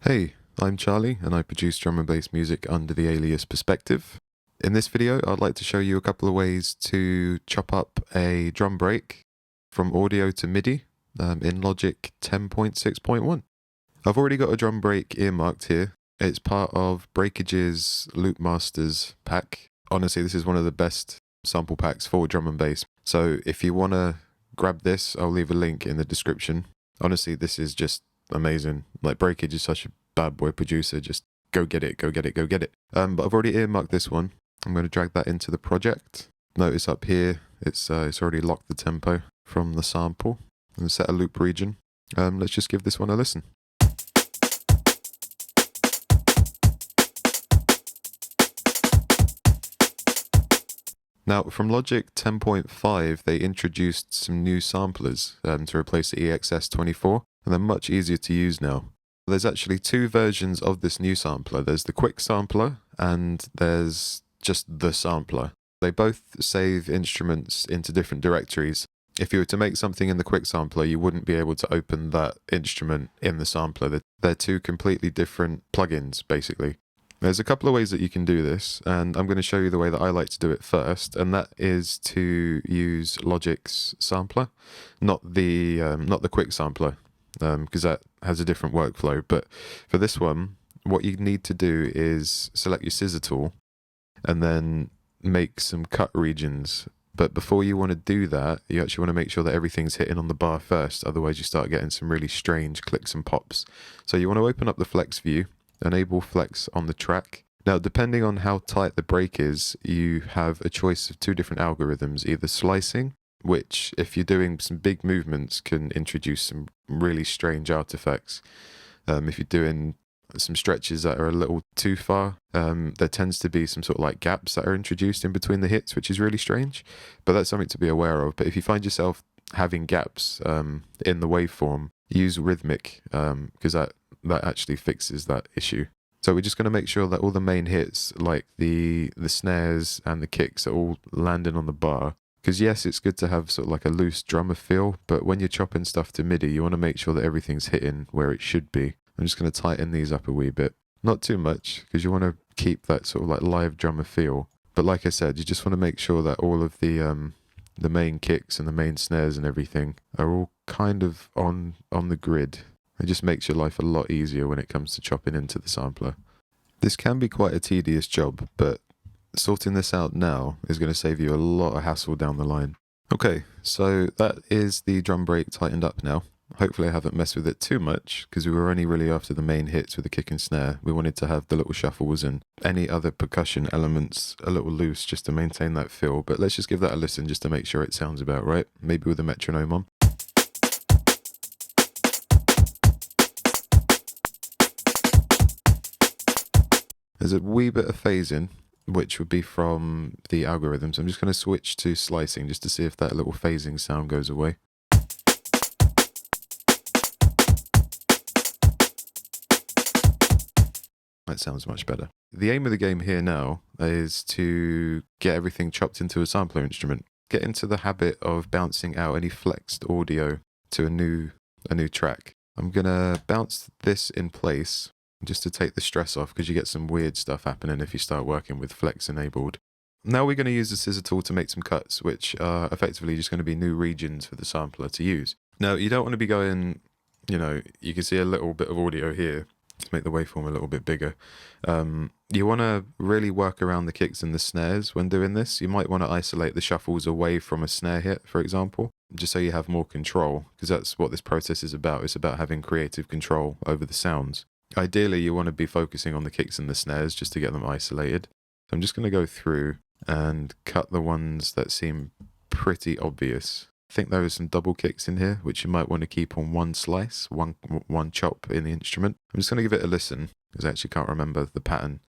Hey, I'm Charlie and I produce drum and bass music under the alias Prspktv. In this video, I'd like to show you a couple of ways to chop up a drum break from audio to MIDI in Logic 10.6.1. I've already got a drum break earmarked here. It's part of Breakage's Loopmaster's pack. Honestly, this is one of the best sample packs for drum and bass. So if you want to grab this, I'll leave a link in the description. Honestly, this is just amazing. Like, Breakage is such a bad boy producer. Just go get it, go get it, go get it. But I've already earmarked this one. I'm going to drag that into the project. Notice up here, it's already locked the tempo from the sample and set a loop region. Let's just give this one a listen. Now, from Logic 10.5, they introduced some new samplers to replace the EXS24, and they're much easier to use now. There's actually two versions of this new sampler. There's the quick sampler, and there's just the sampler. They both save instruments into different directories. If you were to make something in the quick sampler, you wouldn't be able to open that instrument in the sampler. They're two completely different plugins, basically. There's a couple of ways that you can do this, and I'm going to show you the way that I like to do it first, and that is to use Logic's sampler, not the quick sampler, because that has a different workflow. But for this one, what you need to do is select your scissor tool and then make some cut regions. But before you want to do that, you actually want to make sure that everything's hitting on the bar first, otherwise you start getting some really strange clicks and pops. So you want to open up the flex view, enable flex on the track. Now, depending on how tight the break is, you have a choice of two different algorithms, either slicing, which if you're doing some big movements can introduce some really strange artifacts. If you're doing some stretches that are a little too far, there tends to be some sort of like gaps that are introduced in between the hits, which is really strange, but that's something to be aware of. But if you find yourself having gaps in the waveform, use rhythmic, because that actually fixes that issue. So we're just going to make sure that all the main hits, like the snares and the kicks, are all landing on the bar. Because yes, it's good to have sort of like a loose drummer feel, but when you're chopping stuff to MIDI, you want to make sure that everything's hitting where it should be. I'm just going to tighten these up a wee bit. Not too much, because you want to keep that sort of like live drummer feel. But like I said, you just want to make sure that all of the main kicks and the main snares and everything are all kind of on the grid. It just makes your life a lot easier when it comes to chopping into the sampler. This can be quite a tedious job, but sorting this out now is going to save you a lot of hassle down the line. Okay, so that is the drum break tightened up now. Hopefully I haven't messed with it too much, because we were only really after the main hits with the kick and snare. We wanted to have the little shuffles and any other percussion elements a little loose just to maintain that feel. But let's just give that a listen just to make sure it sounds about right. Maybe with a metronome on. There's a wee bit of phasing, which would be from the algorithms. I'm just going to switch to slicing just to see if that little phasing sound goes away. That sounds much better. The aim of the game here now is to get everything chopped into a sampler instrument. Get into the habit of bouncing out any flexed audio to a new track. I'm going to bounce this in place just to take the stress off, because you get some weird stuff happening if you start working with flex enabled. Now we're going to use the scissor tool to make some cuts, which are effectively just going to be new regions for the sampler to use. Now, you don't want to be going, you can see a little bit of audio here to make the waveform a little bit bigger. You want to really work around the kicks and the snares when doing this. You might want to isolate the shuffles away from a snare hit, for example, just so you have more control, because that's what this process is about. It's about having creative control over the sounds. Ideally, you want to be focusing on the kicks and the snares just to get them isolated. So I'm just going to go through and cut the ones that seem pretty obvious. I think there are some double kicks in here, which you might want to keep on one slice, one chop in the instrument. I'm just going to give it a listen, because I actually can't remember the pattern.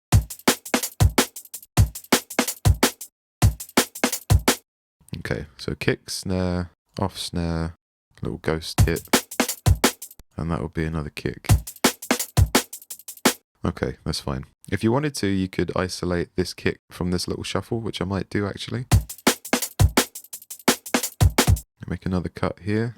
Okay, so kick, snare, off snare, little ghost hit, and that will be another kick. Okay, that's fine. If you wanted to, you could isolate this kick from this little shuffle, which I might do actually. Make another cut here.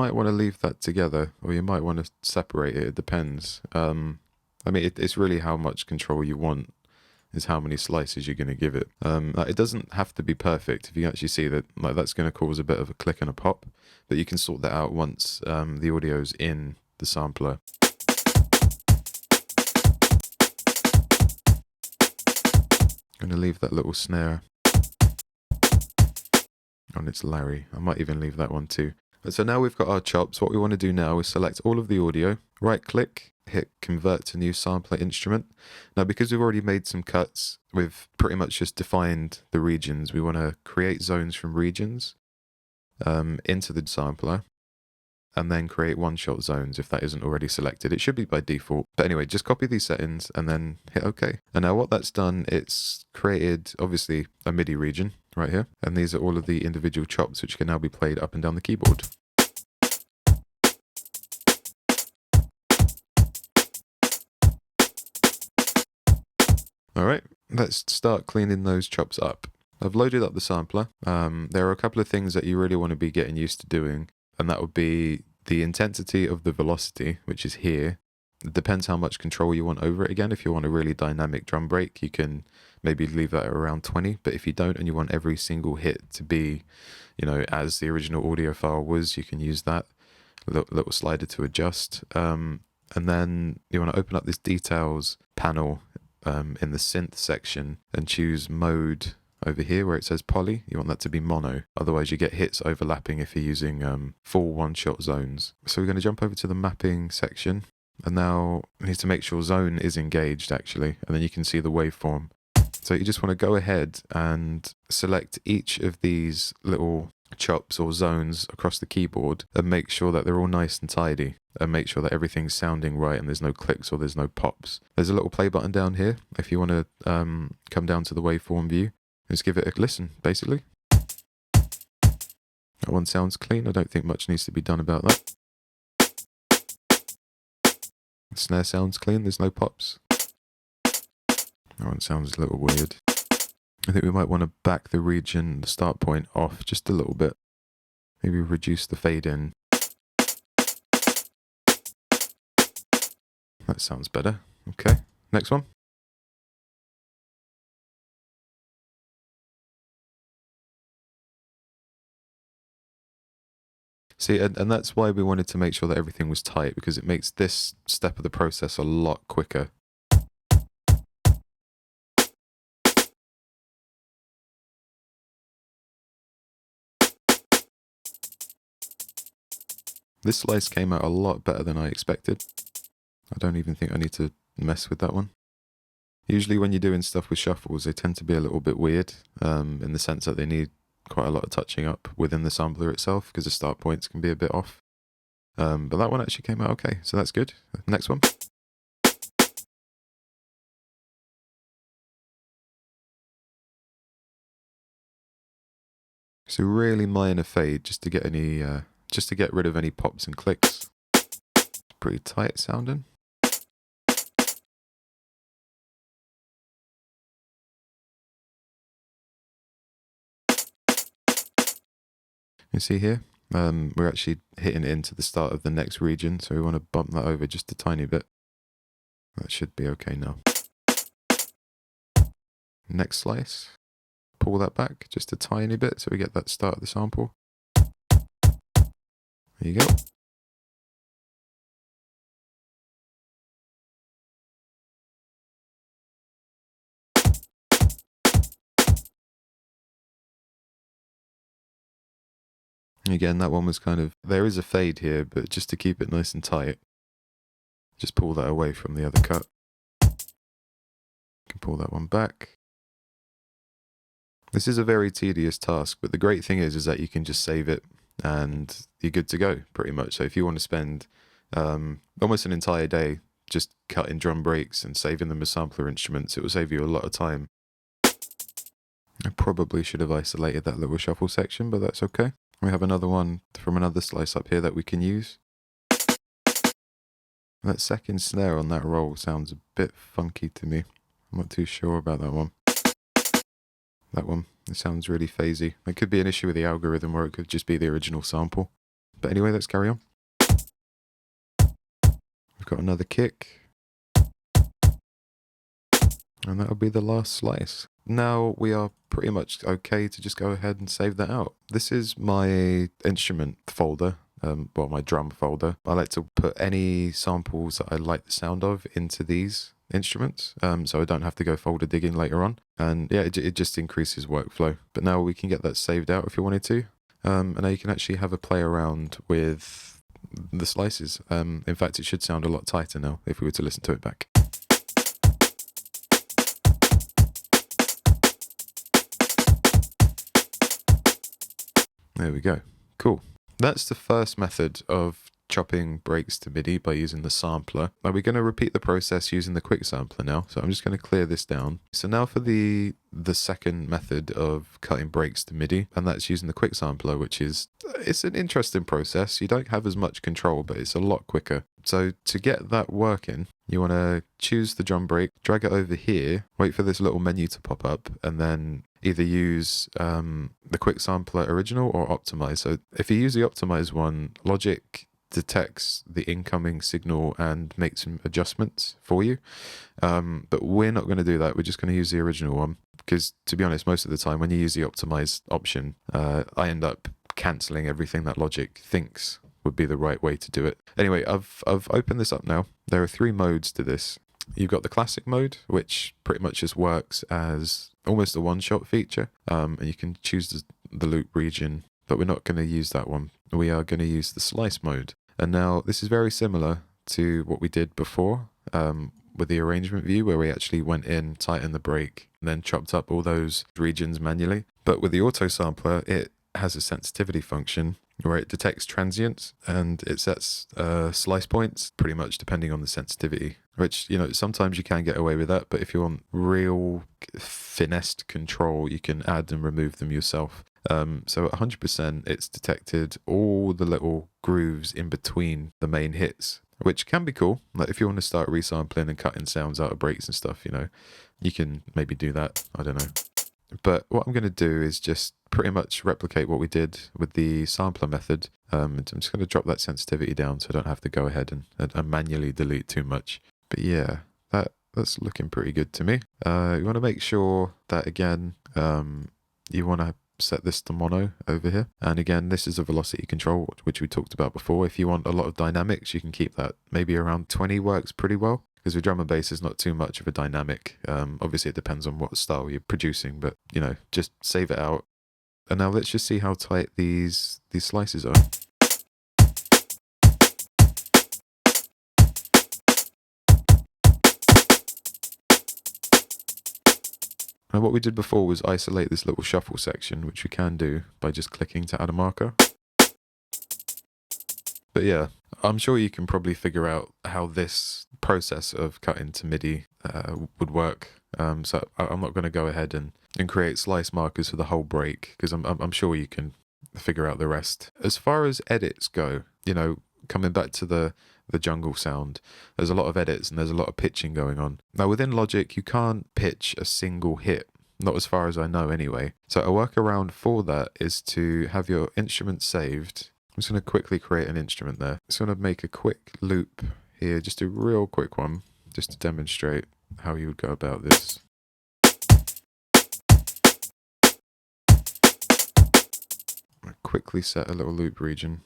might want to leave that together, or you might want to separate it. It depends. I mean, it's really how much control you want is how many slices you're going to give it. It doesn't have to be perfect. If you actually see that, like, that's going to cause a bit of a click and a pop, but you can sort that out once the audio's in the sampler. I'm going to leave that little snare on its Larry. I might even leave that one too. So now we've got our chops. What we want to do now is select all of the audio, right click, hit convert to new sampler instrument. Now, because we've already made some cuts, we've pretty much just defined the regions. We want to create zones from regions into the sampler, and then create one-shot zones if that isn't already selected. It should be by default. But anyway, just copy these settings and then hit OK. And now what that's done, it's created, obviously, a MIDI region right here. And these are all of the individual chops which can now be played up and down the keyboard. All right, let's start cleaning those chops up. I've loaded up the sampler. There are a couple of things that you really want to be getting used to doing, and that would be the intensity of the velocity, which is here. It depends how much control you want over it. Again, if you want a really dynamic drum break, you can maybe leave that at around 20, but if you don't and you want every single hit to be, you know, as the original audio file was, you can use that little slider to adjust. And then you want to open up this details panel in the synth section and choose mode over here where it says poly. You want that to be mono, otherwise you get hits overlapping if you're using full one-shot zones. So we're going to jump over to the mapping section, and now we need to make sure zone is engaged actually, and then you can see the waveform. So you just want to go ahead and select each of these little chops or zones across the keyboard and make sure that they're all nice and tidy, and make sure that everything's sounding right and there's no clicks or there's no pops. There's a little play button down here if you want to come down to the waveform view. Just give it a listen, basically. That one sounds clean. I don't think much needs to be done about that. The snare sounds clean. There's no pops. That one sounds a little weird. I think we might want to back the region, the start point, off just a little bit. Maybe reduce the fade in. That sounds better. Okay, next one. See, and that's why we wanted to make sure that everything was tight, because it makes this step of the process a lot quicker. This slice came out a lot better than I expected. I don't even think I need to mess with that one. Usually when you're doing stuff with shuffles, they tend to be a little bit weird, in the sense that they need quite a lot of touching up within the sampler itself, because the start points can be a bit off. But that one actually came out okay, so that's good. Next one. So really minor fade, just to get any, just to get rid of any pops and clicks. Pretty tight sounding. You see here, we're actually hitting into the start of the next region, so we want to bump that over just a tiny bit. That should be okay now. Next slice. Pull that back just a tiny bit so we get that start of the sample. There you go. Again, that one was kind of, there is a fade here, but just to keep it nice and tight, just pull that away from the other cut. You can pull that one back. This is a very tedious task, but the great thing is that you can just save it and you're good to go, pretty much. So if you want to spend almost an entire day just cutting drum breaks and saving them as sampler instruments, it will save you a lot of time. I probably should have isolated that little shuffle section, but that's okay. We have another one from another slice up here that we can use. That second snare on that roll sounds a bit funky to me. I'm not too sure about that one. That one, it sounds really phasey. It could be an issue with the algorithm, or it could just be the original sample. But anyway, let's carry on. We've got another kick. And that'll be the last slice. Now we are pretty much okay to just go ahead and save that out. This is my instrument folder, well, my drum folder. I like to put any samples that I like the sound of into these instruments, so I don't have to go folder digging later on. And yeah, it just increases workflow. But now we can get that saved out if you wanted to. And now you can actually have a play around with the slices. In fact, it should sound a lot tighter now if we were to listen to it back. There we go. Cool. That's the first method of chopping breaks to MIDI by using the sampler. Now we're going to repeat the process using the quick sampler now. So I'm just going to clear this down. So now for the second method of cutting breaks to MIDI, and that's using the quick sampler, which is, it's an interesting process. You don't have as much control, but it's a lot quicker. So to get that working, you want to choose the drum break, drag it over here, wait for this little menu to pop up, and then either use the quick sampler original or optimize. So if you use the optimized one, Logic detects the incoming signal and makes some adjustments for you. But we're not going to do that. We're just going to use the original one because, to be honest, most of the time when you use the optimized option, I end up cancelling everything that Logic thinks would be the right way to do it. Anyway, I've opened this up now. There are 3 modes to this. You've got the classic mode, which pretty much just works as almost a one-shot feature, and you can choose the loop region, but we're not going to use that one. We are going to use the slice mode. And now this is very similar to what we did before with the arrangement view, where we actually went in, tightened the break, and then chopped up all those regions manually. But with the auto sampler, it has a sensitivity function where it detects transients and it sets slice points pretty much depending on the sensitivity, which, you know, sometimes you can get away with that, but if you want real finessed control, you can add and remove them yourself. So at 100%, it's detected all the little grooves in between the main hits, which can be cool. Like if you want to start resampling and cutting sounds out of breaks and stuff, you know, you can maybe do that. I don't know. But what I'm going to do is just pretty much replicate what we did with the sampler method. I'm just going to drop that sensitivity down so I don't have to go ahead and manually delete too much. But yeah, that's looking pretty good to me. You want to make sure that, again, you want to set this to mono over here. And again, this is a velocity control, which we talked about before. If you want a lot of dynamics, you can keep that. Maybe around 20 works pretty well. Because with drum and bass is not too much of a dynamic. Obviously, it depends on what style you're producing, but, you know, just save it out. And now let's just see how tight these slices are. Now what we did before was isolate this little shuffle section, which we can do by just clicking to add a marker. But yeah, I'm sure you can probably figure out how this process of cutting to MIDI would work. So I'm not going to go ahead and create slice markers for the whole break, because I'm sure you can figure out the rest. As far as edits go, you know, coming back to the jungle sound, there's a lot of edits and there's a lot of pitching going on. Now within Logic, you can't pitch a single hit. Not as far as I know anyway. So a workaround for that is to have your instrument saved. I'm just going to quickly create an instrument there. Just going to make a quick loop here, just a real quick one, just to demonstrate how you would go about this. I quickly set a little loop region.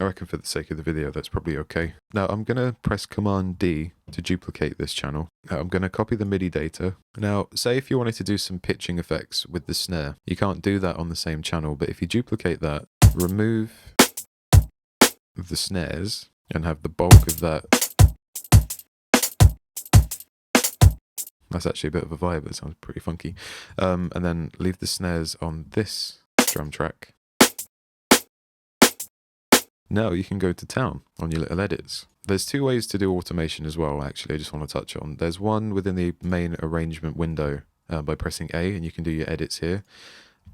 I reckon for the sake of the video, that's probably okay. Now I'm going to press Command D to duplicate this channel. I'm going to copy the MIDI data. Now, say if you wanted to do some pitching effects with the snare, you can't do that on the same channel, but if you duplicate that, remove the snares and have the bulk of that. That's actually a bit of a vibe, that sounds pretty funky. And then leave the snares on this drum track. Now you can go to town on your little edits. There's 2 ways to do automation as well, actually, I just want to touch on. There's one within the main arrangement window by pressing A, and you can do your edits here.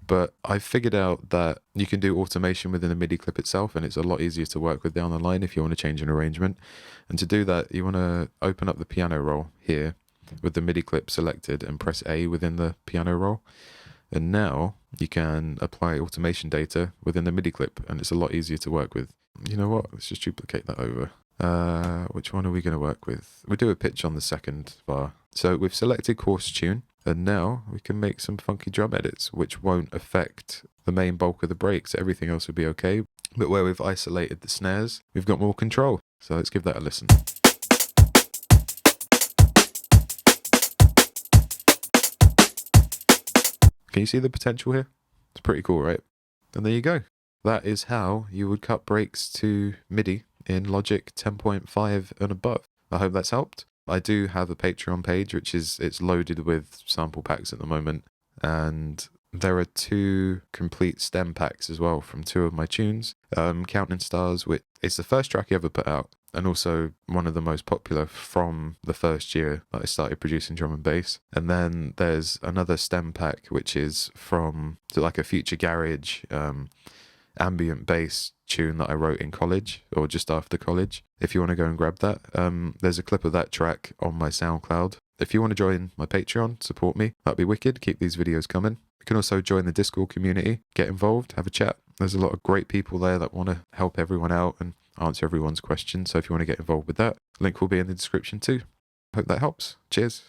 But I've figured out that you can do automation within the MIDI clip itself, and it's a lot easier to work with down the line if you want to change an arrangement. And to do that, you want to open up the piano roll here with the MIDI clip selected and press A within the piano roll. And now you can apply automation data within the MIDI clip, and it's a lot easier to work with. You know what? Let's just duplicate that over. Which one are we going to work with? We do a pitch on the second bar. So we've selected course tune, and now we can make some funky drum edits, which won't affect the main bulk of the breaks. Everything else would be okay. But where we've isolated the snares, we've got more control. So let's give that a listen. Can you see the potential here? It's pretty cool, right? And there you go. That is how you would cut breaks to MIDI in Logic 10.5 and above. I hope that's helped. I do have a Patreon page, it's loaded with sample packs at the moment. And there are 2 complete stem packs as well from 2 of my tunes. Counting Stars, which it's the first track I ever put out, and also one of the most popular from the first year that I started producing drum and bass. And then there's another stem pack, which is from like a Future Garage ambient bass tune that I wrote in college or just after college. If you want to go and grab that, there's a clip of that track on my SoundCloud. If you want to join my Patreon, support me, that'd be wicked. Keep these videos coming. You can also join the Discord community, get involved, have a chat. There's a lot of great people there that want to help everyone out and answer everyone's questions. So if you want to get involved with that, link will be in the description too. Hope that helps. Cheers.